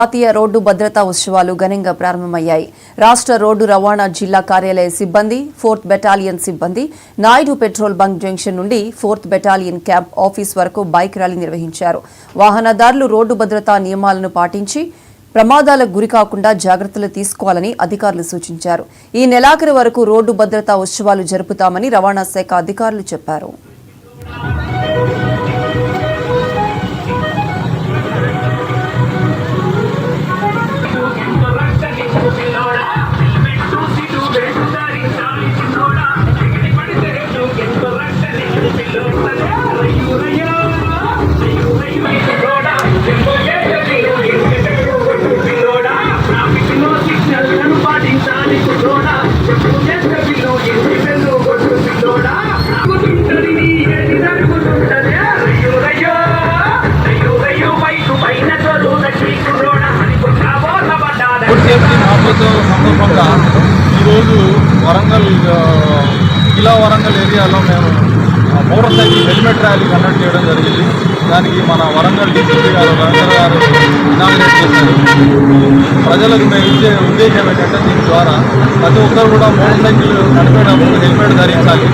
జాతీయ రోడ్డు భద్రతా ఉత్సవాలు ఘనంగా ప్రారంభమయ్యాయి. రాష్ట్ర రోడ్డు రవాణా జిల్లా కార్యాలయ సిబ్బంది, 4th బెటాలియన్ సిబ్బంది నాయుడు పెట్రోల్ బంక్ జంక్షన్ నుండి 4th బెటాలియన్ క్యాంప్ ఆఫీస్ వరకు బైక్ ర్యాలీ నిర్వహించారు. వాహనదారులు రోడ్డు భద్రతా నియమాలను పాటించి ప్రమాదాలకు గురికాకుండా జాగ్రత్తలు తీసుకోవాలని అధికారులు సూచించారు. ఈ నెలాఖరు వరకు రోడ్డు భద్రతా ఉత్సవాలు జరుపుతామని రవాణా శాఖ అధికారులు చెప్పారు. సేఫ్టీ మహోత్సవం సందర్భంగా ఈరోజు వరంగల్ ఏరియాలో మేము motor cycle helmet rally conduct చేయడం జరిగింది. దానికి మన వరంగల్ డీసీపీ గారు రవీంద్ర గారు ఇనాగ్రేట్ చేశారు. ప్రజలకు మేము ఇచ్చే ఉద్దేశం ఏంటంటే దీని ద్వారా ప్రతి ఒక్కరు కూడా మోటార్ సైకిల్ నడిపేటప్పుడు హెల్మెట్ ధరించాలి.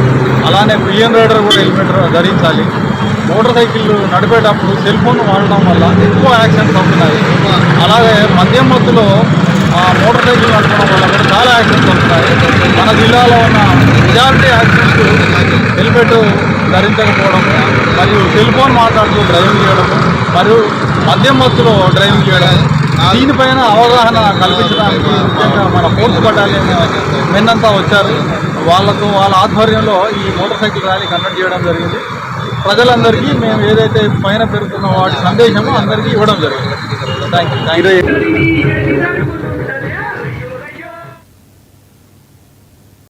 అలానే పిఎన్ రైడర్ కూడా హెల్మెట్ ధరించాలి. మోటార్ సైకిల్ నడిపేటప్పుడు సెల్ ఫోన్ వాడడం వల్ల ఎక్కువ యాక్సిడెంట్స్ అవుతున్నాయి. అలాగే మద్యం మత్తులో మోటార్ సైకిల్ నడపడం వల్ల కూడా చాలా యాక్సిడెంట్స్ అవుతున్నాయి. మన జిల్లాలో ఉన్న మెజారిటీ యాక్సిడెంట్స్ హెల్మెట్ ధరించకపోవడం మరియు సెల్ ఫోన్ మాట్లాడుతూ డ్రైవింగ్ చేయడం మరియు మద్యం మత్తులో డ్రైవింగ్ చేయడం, దీనిపైన అవగాహన కల్పించడానికి ముఖ్యంగా మన 4th బెటాలియన్ మెన్ అంతా వచ్చారు. వాళ్ళ ఆధ్వర్యంలో ఈ మోటార్ సైకిల్ ర్యాలీ కండక్ట్ చేయడం జరిగింది. ప్రజలందరికీ మేము ఏదైతే పైన పెరుగుతున్న వాటి సందేశమో అందరికీ ఇవ్వడం జరిగింది. Thank you.